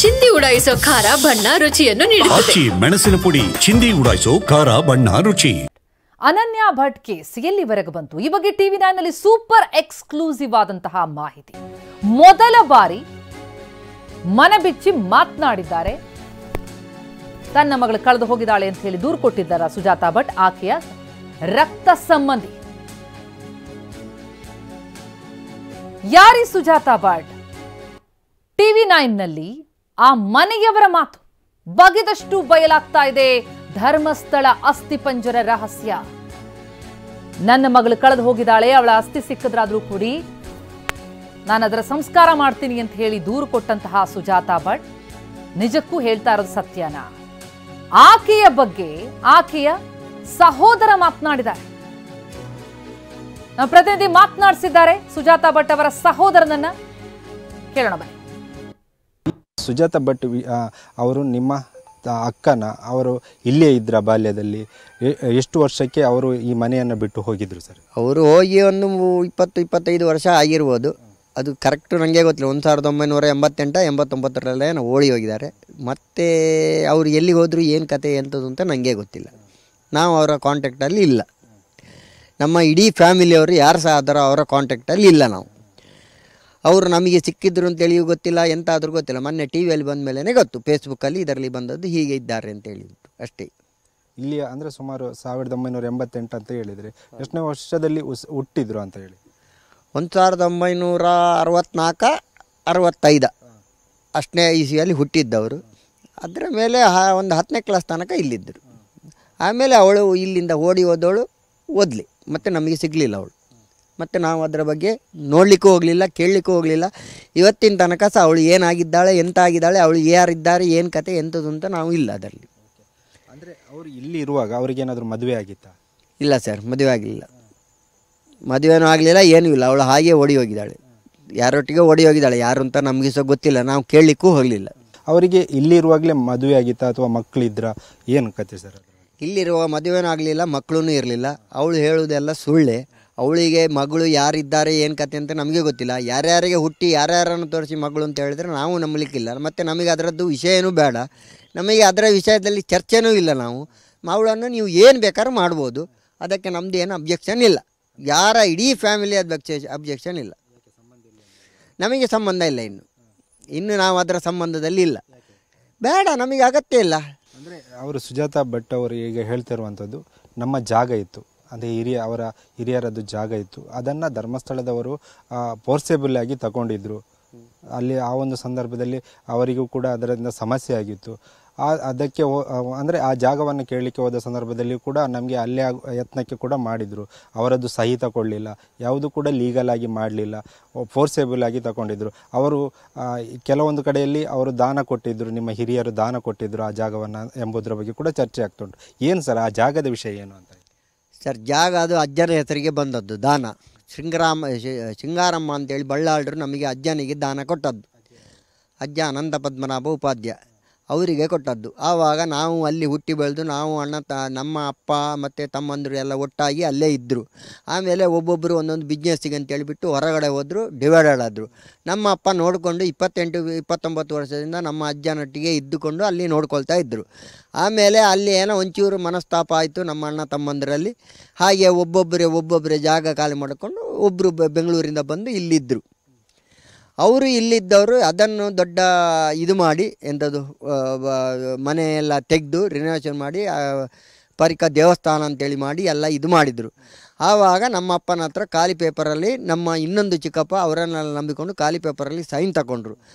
ಚಿಂದಿ ಉಡಾಯಿಸೋ ಖಾರ ಬಣ್ಣ ರುಚಿಯನ್ನು ನೀಡುತ್ತದೆ. ಮೆಣಸಿನ ಪುಡಿ ಚಿಂದಿ ಉಡಾಯಿಸೋ ಖಾರ ಬಣ್ಣ ರುಚಿ. ಅನನ್ಯ ಭಟ್ ಕೇಸ್ ಎಲ್ಲಿವರೆಗೆ ಬಂತು? ಈ ಬಗ್ಗೆ TV9 ನಲ್ಲಿ ಸೂಪರ್ ಎಕ್ಸ್ಕ್ಲೂಸಿವ್ ಆದಂತಹ ಮಾಹಿತಿ. ಮೊದಲ ಬಾರಿ ಮನಬಿಚ್ಚಿ ಮಾತನಾಡಿದ್ದಾರೆ. ತನ್ನ ಮಗಳು ಕಳೆದು ಹೋಗಿದ್ದಾಳೆ ಅಂತ ಹೇಳಿ ದೂರು ಕೊಟ್ಟಿದ್ದಾರೆ ಸುಜಾತಾ ಭಟ್, ಆಕೆಯ ರಕ್ತ ಸಂಬಂಧಿ. ಯಾರಿ ಸುಜಾತಾ ಭಟ್? TV9 ನಲ್ಲಿ ಆ ಮನೆಯವರ ಮಾತು ಬಗೆದಷ್ಟು ಬಯಲಾಗ್ತಾ ಇದೆ. ಧರ್ಮಸ್ಥಳ ಅಸ್ಥಿಪಂಜರ ರಹಸ್ಯ. ನನ್ನ ಮಗಳು ಕಳೆದು ಹೋಗಿದ್ದಾಳೆ, ಅವಳ ಅಸ್ಥಿ ಸಿಕ್ಕಿದ್ರಾದ್ರೂ ಕೂಡಿ ನಾನು ಅದರ ಸಂಸ್ಕಾರ ಮಾಡ್ತೀನಿ ಅಂತ ಹೇಳಿ ದೂರು ಕೊಟ್ಟಂತಹ ಸುಜಾತಾ ಭಟ್ ನಿಜಕ್ಕೂ ಹೇಳ್ತಾ ಇರೋದು ಸತ್ಯನಾ? ಆಕೆಯ ಬಗ್ಗೆ ಆಕೆಯ ಸಹೋದರ ಮಾತನಾಡಿದ್ದಾರೆ. ನಮ್ಮ ಪ್ರತಿನಿಧಿ ಮಾತನಾಡಿಸಿದ್ದಾರೆ ಸುಜಾತಾ ಭಟ್ ಅವರ ಸಹೋದರನನ್ನ. ಕೇಳೋಣ ಬನ್ನಿ. ಸುಜಾತಾ ಭಟ್ ಅವರು ನಿಮ್ಮ ಅಕ್ಕನ ಅವರು ಇಲ್ಲೇ ಇದ್ರ ಬಾಲ್ಯದಲ್ಲಿ ಎಷ್ಟು ವರ್ಷಕ್ಕೆ ಅವರು ಈ ಮನೆಯನ್ನು ಬಿಟ್ಟು ಹೋಗಿದ್ರು ಸರ್? ಅವರು ಹೋಗಿ ಒಂದು 20-25 ವರ್ಷ ಆಗಿರ್ಬೋದು. ಅದು ಕರೆಕ್ಟು ನನಗೆ ಗೊತ್ತಿಲ್ಲ. 1988 89ರಲ್ಲೇ ನಾವು ಓಡಿ ಹೋಗಿದ್ದಾರೆ. ಮತ್ತು ಅವರು ಎಲ್ಲಿಗೆ ಹೋದ್ರು, ಏನು ಕತೆ ಎಂಥದ್ದು ಅಂತ ನನಗೆ ಗೊತ್ತಿಲ್ಲ. ನಾವು ಅವರ ಕಾಂಟ್ಯಾಕ್ಟಲ್ಲಿ ಇಲ್ಲ. ನಮ್ಮ ಇಡೀ ಫ್ಯಾಮಿಲಿಯವರು ಯಾರು ಸಹ ಅವರ ಕಾಂಟ್ಯಾಕ್ಟಲ್ಲಿ ಇಲ್ಲ. ನಾವು ಅವರು ನಮಗೆ ಸಿಕ್ಕಿದ್ರು ಅಂತೇಳಿಯೂ ಗೊತ್ತಿಲ್ಲ, ಎಂತಾದರೂ ಗೊತ್ತಿಲ್ಲ. ಮೊನ್ನೆ TV ಯಲ್ಲಿ ಬಂದ ಮೇಲೇ ಗೊತ್ತು, ಫೇಸ್ಬುಕ್ಕಲ್ಲಿ ಇದರಲ್ಲಿ ಬಂದದ್ದು ಹೀಗೆ ಇದ್ದಾರೆ ಅಂತೇಳಿ ಅಷ್ಟೇ. ಇಲ್ಲಿ ಅಂದರೆ ಸುಮಾರು 1988 ಅಂತ ಹೇಳಿದರೆ ಎಷ್ಟನೇ ವರ್ಷದಲ್ಲಿ ಹುಟ್ಟಿದ್ರು ಅಂತ ಹೇಳಿ? 1964-65 ಅಷ್ಟನೇ ಇಸ್ವಿಯಲ್ಲಿ ಹುಟ್ಟಿದ್ದವರು. ಅದರ ಮೇಲೆ ಒಂದು 10ನೇ ಕ್ಲಾಸ್ ತನಕ ಇಲ್ಲಿದ್ದರು. ಆಮೇಲೆ ಅವಳು ಇಲ್ಲಿಂದ ಓಡಿ ಹೋದವಳು ಓದಲಿ, ಮತ್ತು ನಮಗೆ ಸಿಗಲಿಲ್ಲ ಅವಳು. ಮತ್ತು ನಾವು ಅದರ ಬಗ್ಗೆ ನೋಡಲಿಕ್ಕೂ ಹೋಗಲಿಲ್ಲ, ಕೇಳಲಿಕ್ಕೂ ಹೋಗಲಿಲ್ಲ. ಇವತ್ತಿನ ತನಕ ಸಹ ಅವಳು ಏನಾಗಿದ್ದಾಳೆ, ಎಂತ ಆಗಿದ್ದಾಳೆ, ಅವಳು ಯಾರಿದ್ದಾರೆ, ಏನು ಕತೆ ಎಂಥದ್ದು ಅಂತ ನಾವು ಇಲ್ಲ ಅದರಲ್ಲಿ. ಅಂದರೆ ಅವರು ಇಲ್ಲಿ ಇರುವಾಗ ಅವ್ರಿಗೇನಾದರೂ ಮದುವೆ ಆಗಿತ್ತಾ? ಇಲ್ಲ ಸರ್, ಮದುವೆ ಆಗಲಿಲ್ಲ. ಮದುವೆನೂ ಆಗಲಿಲ್ಲ, ಏನೂ ಇಲ್ಲ. ಅವಳು ಹಾಗೆ ಓಡಿ ಹೋಗಿದ್ದಾಳೆ, ಯಾರೊಟ್ಟಿಗೆ ಓಡಿ ಹೋಗಿದ್ದಾಳೆ. ಯಾರು ಅಂತ ನಮಗೆ ಸಹ ಗೊತ್ತಿಲ್ಲ, ನಾವು ಕೇಳಲಿಕ್ಕೂ ಹೋಗಲಿಲ್ಲ. ಅವರಿಗೆ ಇಲ್ಲಿರುವಾಗಲೇ ಮದುವೆ ಆಗಿತ್ತಾ ಅಥವಾ ಮಕ್ಕಳಿದ್ರ, ಏನು ಕತೆ ಸರ್? ಇಲ್ಲಿರುವ ಮದುವೆನೂ ಆಗಲಿಲ್ಲ, ಮಕ್ಕಳೂ ಇರಲಿಲ್ಲ. ಅವಳು ಹೇಳುವುದೆಲ್ಲ ಸುಳ್ಳೆ. ಅವಳಿಗೆ ಮಗಳು ಯಾರಿದ್ದಾರೆ, ಏನು ಕತೆ ಅಂತ ನಮಗೆ ಗೊತ್ತಿಲ್ಲ. ಯಾರ್ಯಾರಿಗೆ ಹುಟ್ಟಿ ಯಾರ್ಯಾರನ್ನು ತೋರಿಸಿ ಮಗಳು ಅಂತ ಹೇಳಿದ್ರೆ ನಾವು ನಂಬಲಿಕ್ಕಿಲ್ಲ. ಮತ್ತು ನಮಗೆ ಅದರದ್ದು ವಿಷಯನೂ ಬೇಡ, ನಮಗೆ ಅದರ ವಿಷಯದಲ್ಲಿ ಚರ್ಚೆನೂ ಇಲ್ಲ. ನಾವು ಮಗಳನ್ನು ನೀವು ಏನು ಬೇಕಾದ್ರೂ ಮಾಡ್ಬೋದು, ಅದಕ್ಕೆ ನಮ್ಮದು ಏನು ಅಬ್ಜೆಕ್ಷನ್ ಇಲ್ಲ. ಯಾರ ಇಡೀ ಫ್ಯಾಮಿಲಿ ಅಬ್ಜೆಕ್ಷನ್ ಇಲ್ಲ. ನಮಗೆ ಸಂಬಂಧ ಇಲ್ಲ. ಇನ್ನು ನಾವು ಅದರ ಸಂಬಂಧದಲ್ಲಿ ಇಲ್ಲ, ಬೇಡ, ನಮಗೆ ಅಗತ್ಯ ಇಲ್ಲ. ಅಂದರೆ ಅವರು ಸುಜಾತಾ ಭಟ್ ಅವರು ಈಗ ಹೇಳ್ತಿರುವಂಥದ್ದು, ನಮ್ಮ ಜಾಗ ಇತ್ತು, ಅದೇ ಅವರ ಹಿರಿಯರದ್ದು ಜಾಗ ಇತ್ತು, ಅದನ್ನು ಧರ್ಮಸ್ಥಳದವರು ಫೋರ್ಸೇಬಲ್ ಆಗಿ ತಗೊಂಡಿದ್ರು. ಅಲ್ಲಿ ಆ ಒಂದು ಸಂದರ್ಭದಲ್ಲಿ ಅವರಿಗೂ ಕೂಡ ಅದರಿಂದ ಸಮಸ್ಯೆ ಆಗಿತ್ತು. ಅದಕ್ಕೆ ಅಂದರೆ ಆ ಜಾಗವನ್ನು ಕೇಳಲಿಕ್ಕೆ ಹೋದ ಸಂದರ್ಭದಲ್ಲಿ ಕೂಡ ನಮಗೆ ಅಲ್ಲೇ ಯತ್ನಕ್ಕೆ ಕೂಡ ಮಾಡಿದರು. ಅವರದ್ದು ಸಹಿ ತಗೊಳ್ಳಿಲ್ಲ, ಯಾವುದು ಕೂಡ ಲೀಗಲ್ ಆಗಿ ಮಾಡಲಿಲ್ಲ, ಫೋರ್ಸೇಬಲ್ ಆಗಿ ತಗೊಂಡಿದ್ರು. ಅವರು ಕೆಲವೊಂದು ಕಡೆಯಲ್ಲಿ ಅವರು ದಾನ ಕೊಟ್ಟಿದ್ದರು, ನಿಮ್ಮ ಹಿರಿಯರು ದಾನ ಕೊಟ್ಟಿದ್ದರು ಆ ಜಾಗವನ್ನು ಎಂಬುದರ ಬಗ್ಗೆ ಕೂಡ ಚರ್ಚೆ ಆಗ್ತುಂಟು. ಏನು ಸರ್ ಆ ಜಾಗದ ವಿಷಯ ಏನು ಅಂತ? ಸರ್, ಜಾಗ ಅದು ಅಜ್ಜನ ಹೆಸರಿಗೆ ಬಂದದ್ದು ದಾನ. ಶೃಂಗಾರಮ್ಮ ಅಂತೇಳಿ ಬಳ್ಳಾಳರು ನಮಗೆ ಅಜ್ಜನಿಗೆ ದಾನ ಕೊಟ್ಟದ್ದು. ಅಜ್ಜ ಅನಂತ ಪದ್ಮನಾಭ ಉಪಾಧ್ಯ ಅವರಿಗೆ ಕೊಟ್ಟದ್ದು. ಆವಾಗ ನಾವು ಅಲ್ಲಿ ಹುಟ್ಟಿ ಬೆಳೆದು ನಾವು ನಮ್ಮ ಅಪ್ಪ ಮತ್ತು ತಮ್ಮಂದರು ಎಲ್ಲ ಒಟ್ಟಾಗಿ ಅಲ್ಲೇ ಇದ್ದರು. ಆಮೇಲೆ ಒಬ್ಬೊಬ್ಬರು ಒಂದೊಂದು ಬಿಸ್ನೆಸ್ಸಿಗೆ ಅಂತೇಳಿಬಿಟ್ಟು ಹೊರಗಡೆ ಹೋದರು, ಡಿವೈಡೆಡ್ ಆದರು. ನಮ್ಮ ಅಪ್ಪ ನೋಡಿಕೊಂಡು 28-29 ವರ್ಷದಿಂದ ನಮ್ಮ ಅಜ್ಜನೊಟ್ಟಿಗೆ ಇದ್ದುಕೊಂಡು ಅಲ್ಲಿ ನೋಡ್ಕೊಳ್ತಾ ಇದ್ದರು. ಆಮೇಲೆ ಅಲ್ಲಿ ಏನೋ ಒಂಚೂರು ಮನಸ್ತಾಪ ಆಯಿತು ನಮ್ಮ ಅಣ್ಣ ತಮ್ಮಂದರಲ್ಲಿ. ಹಾಗೆ ಒಬ್ಬೊಬ್ಬರೇ ಜಾಗ ಖಾಲಿ ಮಾಡಿಕೊಂಡು ಒಬ್ಬರು ಬೆಂಗಳೂರಿಂದ ಬಂದು ಇಲ್ಲಿದ್ದರು. ಅವರು ಇಲ್ಲಿದ್ದವರು ಅದನ್ನು ದೊಡ್ಡ ಇದು ಮಾಡಿ ಎಂಥದ್ದು ಮನೆಯೆಲ್ಲ ತೆಗೆದು ರಿನೋವೇಷನ್ ಮಾಡಿ ದೇವಸ್ಥಾನ ಅಂತೇಳಿ ಮಾಡಿ ಎಲ್ಲ ಇದು ಮಾಡಿದರು. ಆವಾಗ ನಮ್ಮ ಅಪ್ಪನ ಹತ್ರ ಖಾಲಿ ಪೇಪರಲ್ಲಿ ನಮ್ಮ ಇನ್ನೊಂದು ಚಿಕ್ಕಪ್ಪ ಅವರನ್ನೆಲ್ಲ ನಂಬಿಕೊಂಡು ಖಾಲಿ ಪೇಪರಲ್ಲಿ ಸೈನ್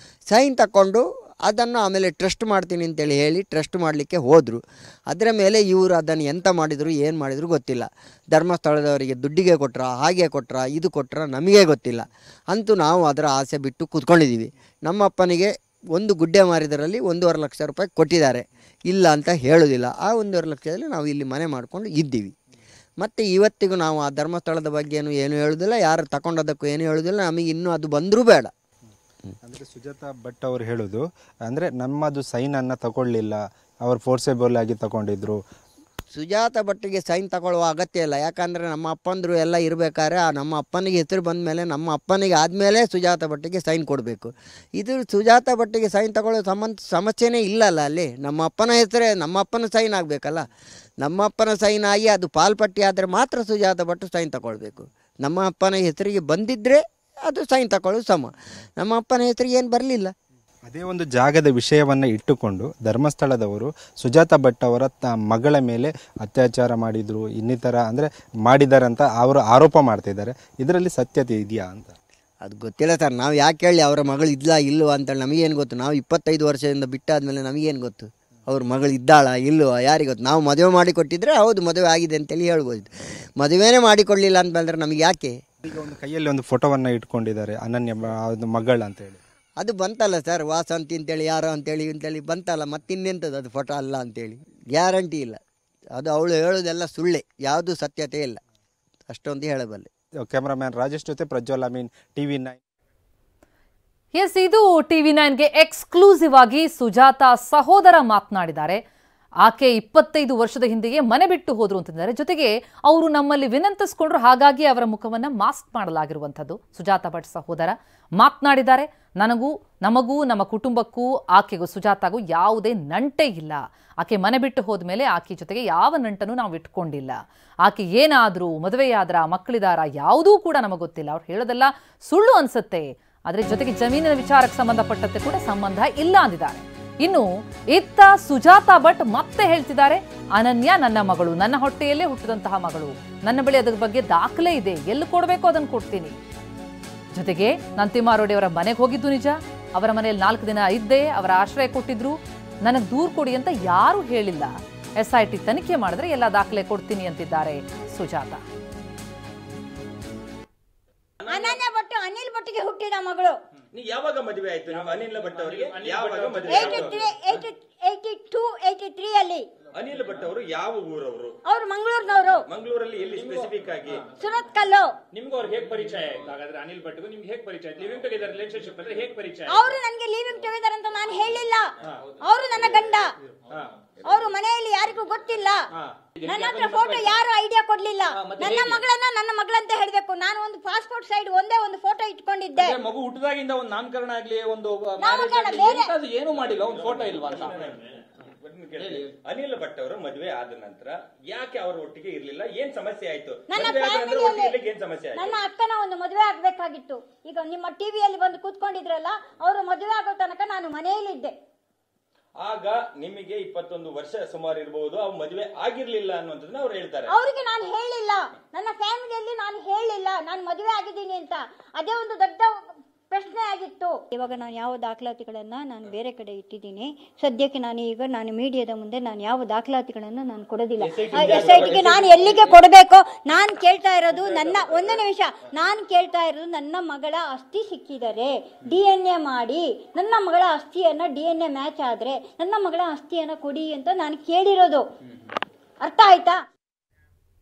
ತಗೊಂಡು ಅದನ್ನು ಆಮೇಲೆ ಟ್ರಸ್ಟ್ ಮಾಡ್ತೀನಿ ಅಂತೇಳಿ ಹೇಳಿ ಟ್ರಸ್ಟ್ ಮಾಡಲಿಕ್ಕೆ ಹೋದರು. ಅದರ ಮೇಲೆ ಇವರು ಅದನ್ನು ಎಂತ ಮಾಡಿದರು, ಏನು ಮಾಡಿದರು ಗೊತ್ತಿಲ್ಲ. ಧರ್ಮಸ್ಥಳದವರಿಗೆ ದುಡ್ಡಿಗೆ ಕೊಟ್ರಾ, ಹಾಗೆ ಕೊಟ್ರಾ, ಇದು ಕೊಟ್ರಾ ನಮಗೆ ಗೊತ್ತಿಲ್ಲ. ಅಂತೂ ನಾವು ಅದರ ಆಸೆ ಬಿಟ್ಟು ಕೂತ್ಕೊಂಡಿದ್ದೀವಿ. ನಮ್ಮ ಅಪ್ಪನಿಗೆ ಒಂದು ಗುಡ್ಡೆ ಮಾರಿದರಲ್ಲಿ 1.5 ಲಕ್ಷ ರೂಪಾಯಿ ಕೊಟ್ಟಿದ್ದಾರೆ, ಇಲ್ಲ ಅಂತ ಹೇಳೋದಿಲ್ಲ. ಆ 1.5 ಲಕ್ಷದಲ್ಲಿ ನಾವು ಇಲ್ಲಿ ಮನೆ ಮಾಡಿಕೊಂಡು ಇದ್ದೀವಿ. ಮತ್ತು ಇವತ್ತಿಗೂ ನಾವು ಆ ಧರ್ಮಸ್ಥಳದ ಬಗ್ಗೆ ಏನು ಹೇಳೋದಿಲ್ಲ, ಯಾರು ತಗೊಂಡೋದಕ್ಕೂ ಏನು ಹೇಳೋದಿಲ್ಲ. ನಮಗೆ ಇನ್ನೂ ಅದು ಬಂದರೂ ಬೇಡ. ಅಂದರೆ ಸುಜಾತಾ ಭಟ್ ಅವರು ಹೇಳೋದು ಅಂದರೆ ನಮ್ಮದು ಸೈನನ್ನು ತಗೊಳ್ಳಿಲ್ಲ, ಅವರು ಫೋರ್ಸೇಬಲ್ ಆಗಿ ತಗೊಂಡಿದ್ರು. ಸುಜಾತ ಭಟ್ಟಿಗೆ ಸೈನ್ ತಗೊಳ್ಳುವ ಅಗತ್ಯ ಇಲ್ಲ. ಯಾಕಂದರೆ ನಮ್ಮ ಅಪ್ಪಂದರು ಎಲ್ಲ ಇರಬೇಕಾದ್ರೆ ನಮ್ಮ ಅಪ್ಪನಿಗೆ ಹೆಸರು ಬಂದ ಮೇಲೆ ನಮ್ಮ ಅಪ್ಪನಿಗೆ ಆದಮೇಲೆ ಸುಜಾತ ಭಟ್ಟಿಗೆ ಸೈನ್ ಕೊಡಬೇಕು. ಇದು ಸುಜಾತ ಭಟ್ಟಿಗೆ ಸೈನ್ ತಗೊಳ್ಳೋ ಸಮಸ್ಯೆನೇ ಇಲ್ಲಲ್ಲ. ಅಲ್ಲಿ ನಮ್ಮ ಅಪ್ಪನ ಹೆಸರೇ, ನಮ್ಮ ಅಪ್ಪನ ಸೈನ್ ಆಗಬೇಕಲ್ಲ. ನಮ್ಮ ಅಪ್ಪನ ಸೈನ್ ಆಗಿ ಅದು ಪಾಲ್ಪಟ್ಟಿ ಆದರೆ ಮಾತ್ರ ಸುಜಾತ ಭಟ್ಟು ಸೈನ್ ತಗೊಳ್ಬೇಕು. ನಮ್ಮ ಅಪ್ಪನ ಹೆಸರಿಗೆ ಬಂದಿದ್ದರೆ ಅದು ಸೈನ್ ತಗೊಳ್ಳೋದು ಸಮ. ನಮ್ಮ ಅಪ್ಪನ ಹೆಸರಿಗೆ ಏನು ಬರಲಿಲ್ಲ. ಅದೇ ಒಂದು ಜಾಗದ ವಿಷಯವನ್ನು ಇಟ್ಟುಕೊಂಡು ಧರ್ಮಸ್ಥಳದವರು ಸುಜಾತ ಭಟ್ ಅವರ ಮಗಳ ಮೇಲೆ ಅತ್ಯಾಚಾರ ಮಾಡಿದರು, ಇನ್ನಿತರ ಅಂದರೆ ಮಾಡಿದ್ದಾರೆ ಅಂತ ಅವರು ಆರೋಪ ಮಾಡ್ತಿದ್ದಾರೆ. ಇದರಲ್ಲಿ ಸತ್ಯತೆ ಇದೆಯಾ ಅಂತ ಅದು ಗೊತ್ತಿಲ್ಲ ಸರ್. ನಾವು ಯಾಕೆ ಹೇಳಿ ಅವರ ಮಗಳು ಇದ್ಲಾ ಇಲ್ಲೋ ಅಂತೇಳಿ ನಮಗೇನು ಗೊತ್ತು? ನಾವು 25 ವರ್ಷದಿಂದ ಬಿಟ್ಟಾದ್ಮೇಲೆ ನಮಗೇನು ಗೊತ್ತು ಅವ್ರ ಮಗಳು ಇದ್ದಾಳ ಇಲ್ಲೋ? ಯಾರಿಗೆ ಗೊತ್ತು? ನಾವು ಮದುವೆ ಮಾಡಿಕೊಟ್ಟಿದ್ರೆ ಹೌದು ಮದುವೆ ಆಗಿದೆ ಅಂತೇಳಿ ಹೇಳ್ಬೋದು. ಮದುವೆನೇ ಮಾಡಿಕೊಡ್ಲಿಲ್ಲ ಅಂತ ಬಂದರೆ ನಮಗೆ ಯಾಕೆ? ಈಗ ಒಂದು ಕೈಯಲ್ಲಿ ಒಂದು ಫೋಟೋವನ್ನು ಇಟ್ಕೊಂಡಿದ್ದಾರೆ ಅನನ್ಯ ಮಗಳು ಅಂತೇಳಿ. ಅದು ಬಂತಲ್ಲ ಸರ್, ವಾಸಂತಿ ಅಂತೇಳಿ ಯಾರೋ ಅಂತೇಳಿ ಬಂತಲ್ಲ. ಮತ್ತಿನ್ನೆಂಥದ್ದು ಅದು ಫೋಟೋ ಅಲ್ಲ ಅಂತೇಳಿ ಗ್ಯಾರಂಟಿ ಇಲ್ಲ. ಅದು ಅವಳು ಹೇಳೋದೆಲ್ಲ ಸುಳ್ಳೆ, ಯಾವುದು ಸತ್ಯತೆ ಇಲ್ಲ, ಅಷ್ಟೊಂದು ಹೇಳಬಲ್ಲೆ. ಕ್ಯಾಮರಾಮ್ಯಾನ್ ರಾಜೇಶ್ ಜೊತೆ ಪ್ರಜ್ವಲ್ ಅಮೀನ್, TV9. ಎಸ್, ಇದು TV9ಗೆ ಎಕ್ಸ್ಕ್ಲೂಸಿವ್ ಆಗಿ ಸುಜಾತ ಸಹೋದರ ಮಾತನಾಡಿದ್ದಾರೆ. ಆಕೆ 25 ವರ್ಷದ ಹಿಂದೆಯೇ ಮನೆ ಬಿಟ್ಟು ಹೋದ್ರು ಅಂತಿದ್ದಾರೆ. ಜೊತೆಗೆ ಅವರು ನಮ್ಮಲ್ಲಿ ವಿನಂತಿಸ್ಕೊಂಡ್ರು, ಹಾಗಾಗಿ ಅವರ ಮುಖವನ್ನ ಮಾಸ್ಕ್ ಮಾಡಲಾಗಿರುವಂಥದ್ದು. ಸುಜಾತ ಭಟ್ ಸಹೋದರ ಮಾತನಾಡಿದ್ದಾರೆ. ನಮಗೂ ನಮ್ಮ ಕುಟುಂಬಕ್ಕೂ ಆಕೆಗೂ ಸುಜಾತಾಗೂ ಯಾವುದೇ ನಂಟೇ ಇಲ್ಲ. ಆಕೆ ಮನೆ ಬಿಟ್ಟು ಹೋದ್ಮೇಲೆ ಆಕೆ ಜೊತೆಗೆ ಯಾವ ನಂಟನ್ನು ನಾವು ಇಟ್ಕೊಂಡಿಲ್ಲ. ಆಕೆ ಏನಾದರೂ ಮದುವೆಯಾದ್ರ, ಮಕ್ಕಳಿದಾರ, ಯಾವುದೂ ಕೂಡ ನಮಗೆ ಗೊತ್ತಿಲ್ಲ. ಅವ್ರು ಹೇಳೋದೆಲ್ಲ ಸುಳ್ಳು ಅನ್ಸುತ್ತೆ. ಆದರೆ ಜೊತೆಗೆ ಜಮೀನಿನ ವಿಚಾರಕ್ಕೆ ಸಂಬಂಧಪಟ್ಟಂತೆ ಕೂಡ ಸಂಬಂಧ ಇಲ್ಲ ಅಂದಿದ್ದಾರೆ. ಇನ್ನು ಇತ್ತ ಸುಜಾತ ಭಟ್ ಮತ್ತೆ ಹೇಳ್ತಿದ್ದಾರೆ, ಅನನ್ಯ ನನ್ನ ಮಗಳು, ನನ್ನ ಹೊಟ್ಟೆಯಲ್ಲೇ ಹುಟ್ಟಿದಂತಹ ಮಗಳು, ನನ್ನ ಬಳಿ ಅದರ ಬಗ್ಗೆ ದಾಖಲೆ ಇದೆ, ಎಲ್ಲಿ ಕೊಡಬೇಕು ಅದನ್ನು ಕೊಡ್ತೀನಿ. ಜೊತೆಗೆ ನಾನು ತಿಮ್ಮಾರೋಡಿ ಅವರ ಮನೆಗೆ ಹೋಗಿದ್ದು ನಿಜ, ಅವರ ಮನೆಯಲ್ಲಿ 4 ದಿನ ಇದ್ದೆ, ಅವರ ಆಶ್ರಯ ಕೊಟ್ಟಿದ್ರು, ನನಗೆ ದೂರು ಕೊಡಿ ಅಂತ ಯಾರೂ ಹೇಳಿಲ್ಲ. SIT ತನಿಖೆ ಮಾಡಿದ್ರೆ ಎಲ್ಲ ದಾಖಲೆ ಕೊಡ್ತೀನಿ ಅಂತಿದ್ದಾರೆ ಸುಜಾತ. ಅನನ್ಯ ಭಟ್ ಅನಿಲ್ ಭಟ್ಗೆ ಹುಟ್ಟಿದ ಮಗಳು. ಯಾವಾಗ ಮದುವೆ ಆಯ್ತು ಅನಿಲ್ ಭಟ್ ಅವರಿಗೆ? ಯಾವಾಗ ಮದುವೆ? 83 ಅಲ್ಲಿ. ಅನಿಲ್ ಭಟ್ ಅವರು ಯಾವ ಊರವರು? ಅವರು ಮಂಗಳೂರಿನವರು. ಮಂಗಳೂರಲ್ಲಿ ಎಲ್ಲಿ ಸ್ಪೆಸಿಫಿಕ್ ಆಗಿ? ಸುರತ್ಕಲ್ಲು. ನಿಮ್ಗೆ ಅವ್ರು ಹೇಗೆ ಪರಿಚಯ ಆಯ್ತು? ಹಾಗಾದ್ರೆ ಅನಿಲ್ ಭಟ್ಗೂ ನಿಮ್ಗೆ ಹೇಗೆ ಪರಿಚಯ ಆಯ್ತು? ಲಿವಿಂಗ್ ಟುಗೆದರ್ ರಿಲೇಶನ್ಶಿಪ್ ಅಂದ್ರೆ ಹೇಗೆ ಪರಿಚಯ? ಅವರು ನನಗೆ ಲಿವಿಂಗ್ ಟುಗೆದರ್ ಅಂತ ನಾನು ಹೇಳಿಲ್ಲ. ಅವರು ನನ್ನ ಗಂಡ. ಅವರು ಮನೆಯಲ್ಲಿ ಯಾರಿಗೂ ಗೊತ್ತಿಲ್ಲ. ನನ್ನ ಹತ್ರ ಫೋಟೋ ಯಾರು ಐಡಿಯಾ ಕೊಡ್ಲಿಲ್ಲ. ನನ್ನ ಮಗಳನ್ನ ನನ್ನ ಮಗಳಂತ ಹೇಳ್ಬೇಕು. ನಾನು ಒಂದು ಪಾಸ್ಪೋರ್ಟ್ ಸೈಡ್ ಒಂದೇ ಒಂದು ಫೋಟೋ ಇಟ್ಕೊಂಡಿದ್ದೆ. ಮಗು ಹುಟ್ಟಿದಾಗಿಂದ ಒಂದು ನಾಮಕರಣ ಆಗ್ಲಿ, ಒಂದು ಏನು ಮಾಡಿಲ್ಲ, ಒಂದು ಫೋಟೋ ಇಲ್ವಾ ಅಂತ. ಅನಿಲ್ ಭಟ್ ಅವರು ಮದುವೆ ಆದ ನಂತರ ಯಾಕೆ ಅವರ ಒಟ್ಟಿಗೆ ಇರ್ಲಿಲ್ಲ? ಏನ್ ಸಮಸ್ಯೆ ಆಯ್ತು? ನನ್ನ ಅಕ್ಕನ ಒಂದು ಮದುವೆ ಆಗ್ಬೇಕಾಗಿತ್ತು. ಈಗ ನಿಮ್ಮ ಟಿವಿಯಲ್ಲಿ ಬಂದು ಕೂತ್ಕೊಂಡಿದ್ರಲ್ಲ, ಅವರು ಮದುವೆ ಆಗೋ ತನಕ ನಾನು ಮನೆಯಲ್ಲಿದ್ದೆ. ಆಗ ನಿಮಗೆ 21 ವರ್ಷ ಸುಮಾರು ಇರಬಹುದು, ಅವ್ರು ಮದುವೆ ಆಗಿರ್ಲಿಲ್ಲ ಅನ್ನುವಂಥದ್ದನ್ನ ಅವ್ರು ಹೇಳ್ತಾರೆ. ಅವರಿಗೆ ನಾನು ಹೇಳಿಲ್ಲ, ನನ್ನ ಫ್ಯಾಮಿಲಿಯಲ್ಲಿ ನಾನು ಹೇಳಿಲ್ಲ ನಾನು ಮದುವೆ ಆಗಿದ್ದೀನಿ ಅಂತ. ಅದೇ ಒಂದು ದೊಡ್ಡ ಪ್ರಶ್ನೆ ಆಗಿತ್ತು. ಇವಾಗ ನಾನು ಯಾವ ದಾಖಲಾತಿಗಳನ್ನ ನಾನು ಬೇರೆ ಕಡೆ ಇಟ್ಟಿದ್ದೀನಿ. ಸದ್ಯಕ್ಕೆ ನಾನು ಮೀಡಿಯಾದ ಮುಂದೆ ನಾನು ಯಾವ ದಾಖಲಾತಿಗಳನ್ನ ನಾನು ಕೊಡೋದಿಲ್ಲ. SITಗೆ ನಾನು ಎಲ್ಲಿಗೆ ಕೊಡಬೇಕು? ನಾನು ಕೇಳ್ತಾ ಇರೋದು ಒಂದು ನಿಮಿಷ, ನಾನು ಕೇಳ್ತಾ ಇರೋದು ನನ್ನ ಮಗಳ ಅಸ್ಥಿ ಸಿಕ್ಕಿದರೆ DNA ಮಾಡಿ ನನ್ನ ಮಗಳ ಅಸ್ಥಿಯನ್ನ DNA ಮ್ಯಾಚ್ ಆದ್ರೆ ನನ್ನ ಮಗಳ ಅಸ್ಥಿಯನ್ನ ಕೊಡಿ ಅಂತ ನಾನು ಕೇಳಿರೋದು. ಅರ್ಥ ಆಯ್ತಾ?